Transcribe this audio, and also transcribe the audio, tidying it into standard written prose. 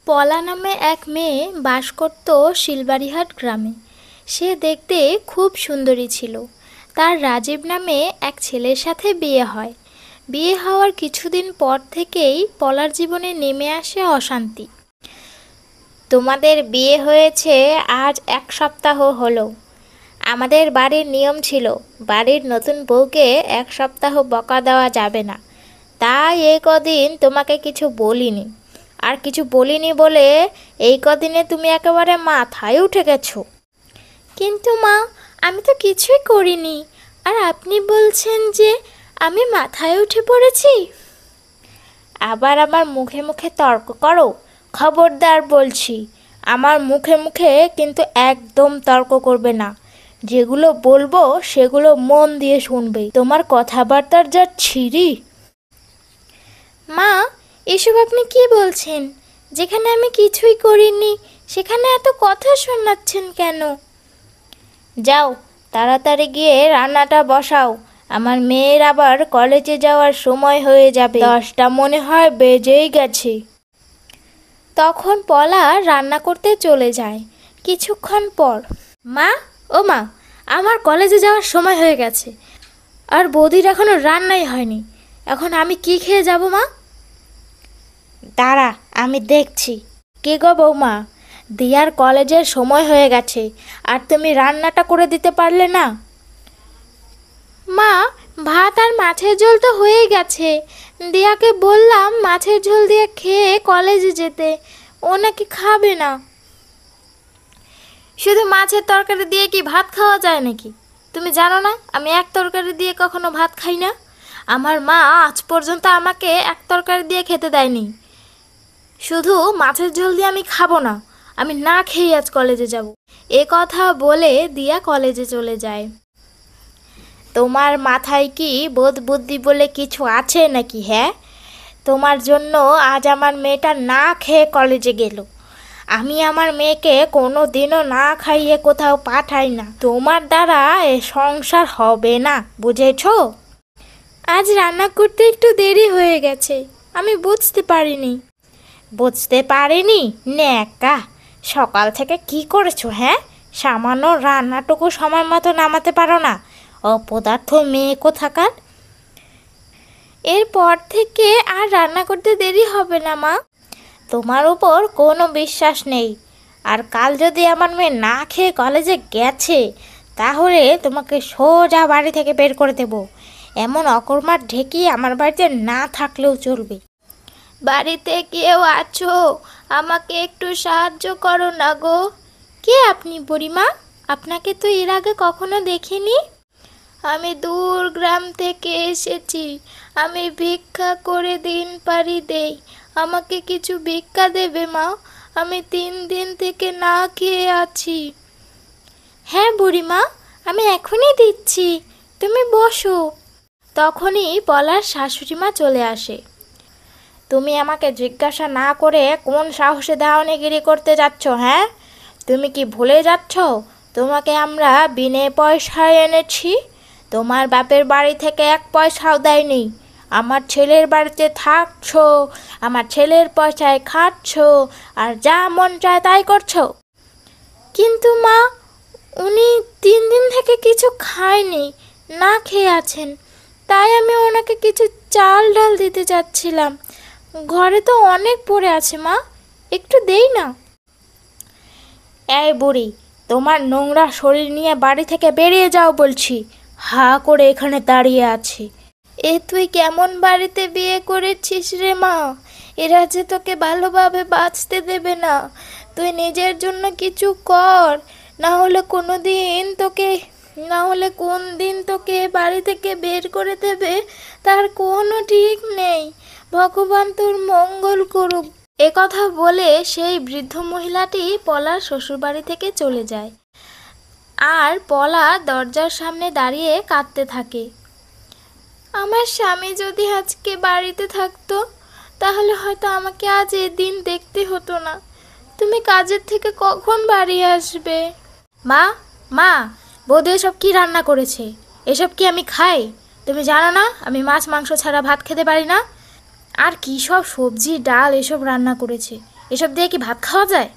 পলা নামে এক মেয়ে বাস করত শিলবাড়িহাট গ্রামে। সে দেখতে খুব সুন্দরী ছিল। তার রাজীব নামে এক ছেলের সাথে বিয়ে হয়। বিয়ে হওয়ার কিছুদিন পর থেকেই পলার জীবনে নেমে আসে অশান্তি। তোমাদের বিয়ে হয়েছে আজ 1 সপ্তাহ হলো। আমাদের বাড়ির নিয়ম ছিল বাড়ির নতুন বউকে 1 সপ্তাহ বকা দেওয়া যাবে না, তাই এই কদিন তোমাকে কিছু বলিনি। আর কিছু বলিনি বলে এই কদিনে তুমি একেবারে মাথায় উঠে গেছো। কিন্তু মা, আমি তো কিছুই করিনি, আর আপনি বলছেন যে আমি মাথায় উঠে পড়েছি। আবার আমার মুখে মুখে তর্ক করো? খবরদার বলছি, আমার মুখে মুখে কিন্তু একদম তর্ক করবে না। যেগুলো বলবো সেগুলো মন দিয়ে শুনবে। তোমার কথাবার্তার যা ছিরি। মা, এসব আপনি কি বলছেন? যেখানে আমি কিছুই করিনি সেখানে এত কথা শোনাচ্ছেন কেন? যাও, তাড়াতাড়ি গিয়ে রান্নাটা বসাও। আমার মেয়ের আবার কলেজে যাওয়ার সময় হয়ে যাবে। 10টা মনে হয় বেজেই গেছে। তখন পলা রান্না করতে চলে যায়। কিছুক্ষণ পর, মা, ও মা, আমার কলেজে যাওয়ার সময় হয়ে গেছে, আর বৌদির এখনো রান্নাই হয়নি। এখন আমি কি খেয়ে যাব মা? দাঁড়া, আমি দেখছি। কে গো বৌমা, দিয়ার কলেজের সময় হয়ে গেছে, আর তুমি রান্নাটা করে দিতে পারলে না? মা, ভাত আর মাছের ঝোল তো হয়ে গেছে। দিয়াকে বললাম মাছের ঝোল দিয়ে খেয়ে কলেজে যেতে, ও নাকি খাবে না। শুধু মাছের তরকারি দিয়ে কি ভাত খাওয়া যায় নাকি? তুমি জানো না আমি এক তরকারি দিয়ে কখনো ভাত খাই না। আমার মা আজ পর্যন্ত আমাকে এক তরকারি দিয়ে খেতে দেয়নি। শুধু মাছের ঝোল দিয়ে আমি খাবো না, আমি না খেয়ে আজ কলেজে যাব। এ কথা বলে দিয়া কলেজে চলে যায়। তোমার মাথায় কি বোধ বুদ্ধি বলে কিছু আছে নাকি? হ্যাঁ, তোমার জন্য আজ আমার মেয়েটা না খেয়ে কলেজে গেল। আমি আমার মেয়েকে কোনো দিনও না খাইয়ে কোথাও পাঠাই না। তোমার দ্বারা এ সংসার হবে না, বুঝেছো? আজ রান্না করতে একটু দেরি হয়ে গেছে, আমি বুঝতে পারিনি। বুঝতে পারিনি? ন্যাকা, সকাল থেকে কি করেছো? হ্যাঁ, সামান্য রান্নাটুকু সময় মতো নামাতে পারো না? অপদার্থ মেয়ে কোথাকার। এরপর থেকে আর রান্না করতে দেরি হবে না মা। তোমার উপর কোনো বিশ্বাস নেই। আর কাল যদি আমার মেয়ে না খেয়ে কলেজে গেছে, তাহলে তোমাকে সোজা বাড়ি থেকে বের করে দেব। এমন অকর্মার ঢেকি আমার বাড়িতে না থাকলেও চলবে। বাড়িতে কেউ আছো? আমাকে একটু সাহায্য করো না গো। কে আপনি বুড়িমা? আপনাকে তো এর আগে কখনো দেখিনি। আমি দূর গ্রাম থেকে এসেছি। আমি ভিক্ষা করে দিন পাড়ি দেই। আমাকে কিছু ভিক্ষা দেবে মা? আমি 3 দিন থেকে না খেয়ে আছি। হ্যাঁ বুড়িমা, আমি এখনই দিচ্ছি, তুমি বসো। তখনই পলার শাশুড়িমা চলে আসে। তুমি আমাকে জিজ্ঞাসা না করে কোন সাহসে দেওয়ানিগিরি করতে যাচ্ছ? হ্যাঁ, তুমি কি ভুলে যাচ্ছ তোমাকে আমরা বিনে পয়সায় এনেছি? তোমার বাপের বাড়ি থেকে 1 পয়সাও দেয়নি। আমার ছেলের বাড়িতে থাকছো, আমার ছেলের পয়সায় খাচ্ছো, আর যা মন চায় তাই করছো। কিন্তু মা, উনি 3 দিন থেকে কিছু খায়নি, না খেয়ে আছেন। তাই আমি ওনাকে কিছু চাল ডাল দিতে চাচ্ছিলাম। ঘরে তো অনেক পড়ে আছে মা, একটু দেই না। এই বুড়ি, তোমার নোংরা শরীর নিয়ে বাড়ি থেকে বেরিয়ে যাও বলছি। হা করে এখানে দাঁড়িয়ে আছি। এ তুই কেমন বাড়িতে বিয়ে করেছিস রে মা? এরা যে তোকে ভালোভাবে বাঁচতে দেবে না। তুই নিজের জন্য কিছু কর, না হলে কোন দিন তোকে বাড়ি থেকে বের করে দেবে তার কোনো ঠিক নেই। ভগবান তোর মঙ্গল করুক। এ কথা বলে সেই বৃদ্ধ মহিলাটি পলার শ্বশুরবাড়ি থেকে চলে যায়। আর পলা দরজার সামনে দাঁড়িয়ে কাঁদতে থাকে। আমার স্বামী যদি আজকে বাড়িতে থাকতো, তাহলে হয়তো আমাকে আজ এ দিন দেখতে হতো না। তুমি কাজের থেকে কখন বাড়ি আসবে? মা, মা, বৌদি এসব কি রান্না করেছে? এসব কি আমি খাই? তুমি জানো না আমি মাছ মাংস ছাড়া ভাত খেতে পারি না? আর কী সব সবজি ডাল এসব রান্না করেছে, এসব দিয়ে কি ভাত খাওয়া যায়?